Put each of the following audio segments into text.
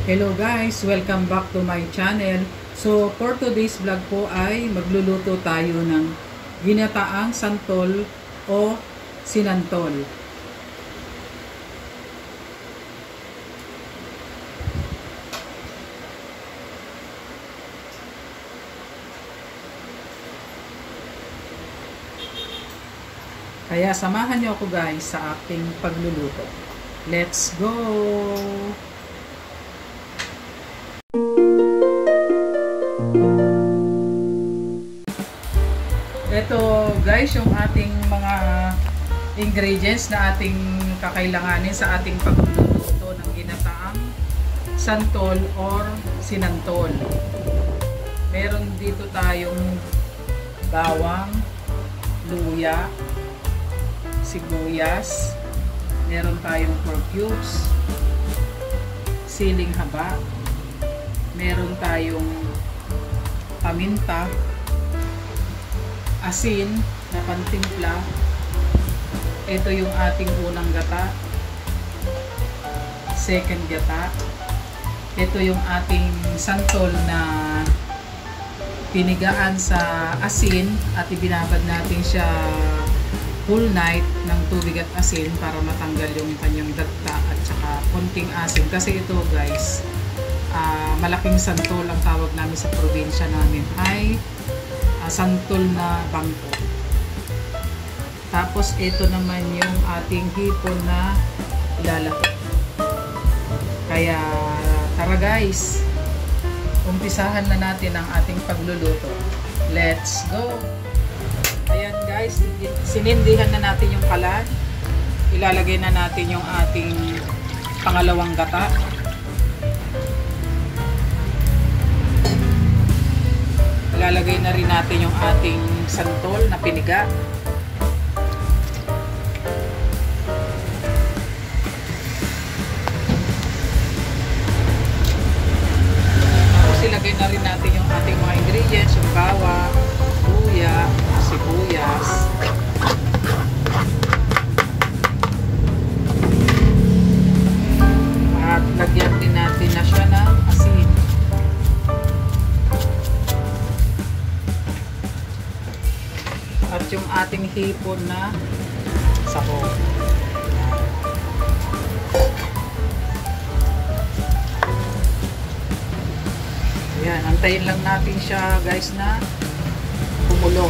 Hello guys! Welcome back to my channel. So for today's vlog po ay magluluto tayo ng ginataang santol o sinantol. Kaya samahan niyo ako guys sa aking pagluluto. Let's go! Ito guys yung ating mga ingredients na ating kakailanganin sa ating pagluluto ng ginataang santol or sinantol. Meron dito tayong bawang, luya, sibuyas, meron tayong pork cubes, siling haba, meron tayong paminta, asin na pantimpla. Ito yung ating unang gata, second gata. Ito yung ating santol na pinigaan sa asin at ibinabad natin siya whole night ng tubig at asin para matanggal yung kanyang dagta at saka konting asin. Kasi ito guys, malaking santol ang tawag namin sa probinsya namin ay santol na bangko. Tapos ito naman yung ating hipon na ilalagay. Kaya tara guys, umpisahan na natin ang ating pagluluto. Let's go! Ayan guys, sinindihan na natin yung kalan. Ilalagay na natin yung ating pangalawang gata. Ilalagay na rin natin yung ating santol na piniga. Tapos ilagay na rin natin yung ating mga ingredients, yung bawang, luya, sibuyas. At lagyan din natin na siya ng asin. At yung ating hipon na sahog. Ayan, antayin lang natin siya guys na kumulo.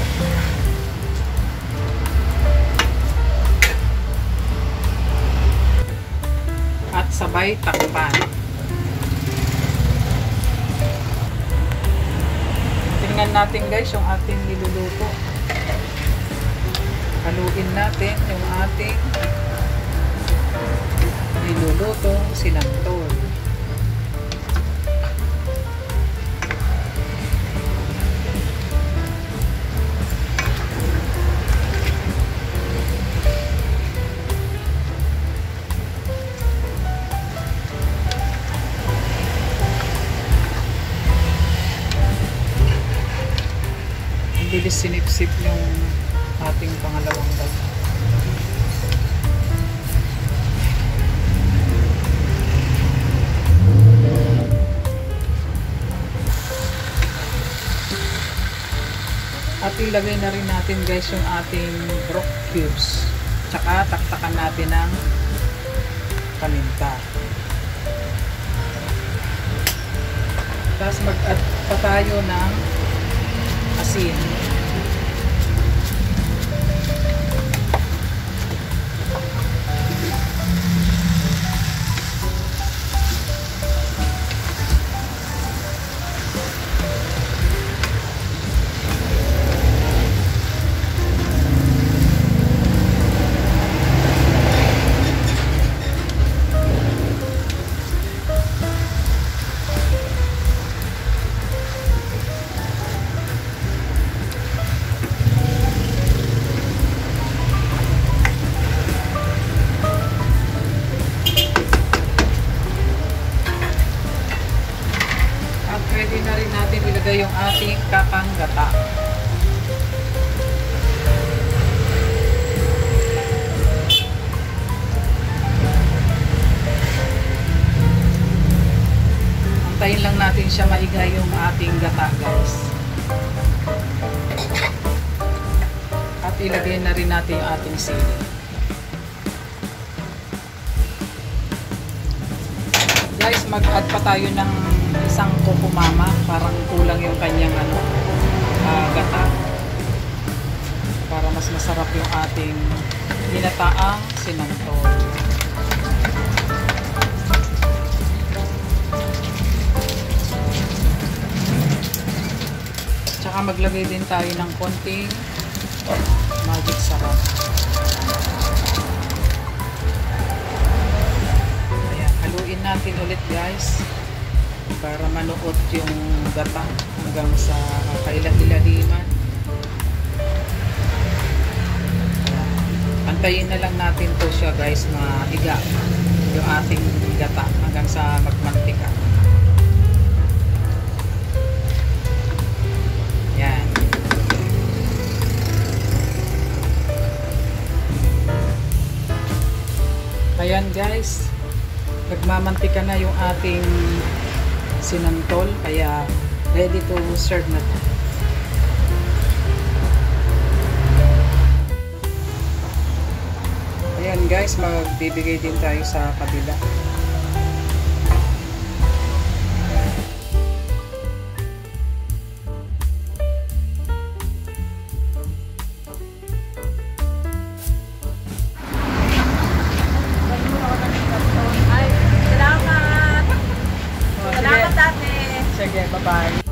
At sabay takpan. Tingnan natin guys yung ating niluluto. Haluin natin yung ating nilulutong sinantol. Ang bilis sinipsip yung ating pangalawang gata. At ilagay na rin natin guys yung ating pork cubes. Tsaka taktakan natin ng paminta. Tapos mag-add pa tayo ng asin. Pwede na rin natin ilagay yung ating kakang gata. Antayin lang natin siya maiga yung ating gata, guys. At ilagay na rin natin yung ating sili. Guys, mag-add pa tayo ng isang kokomama. Parang kulang yung kanyang gata. Para mas masarap yung ating ginataang sinantol. Tsaka maglagay din tayo ng konting magic sarap. Ayan, haluin natin ulit, guys, para manuot yung gata hanggang sa kailan-ilaliman. Antayin na lang natin to siya, guys, maiga yung ating gata hanggang sa magmantika. Yan. Ayan, guys, nagmamantika na yung ating sinantol, kaya ready to serve na to. Ayan, guys, magbibigay din tayo sa kabila. Ay, salamat! Salamat, ate! Sige, bye-bye.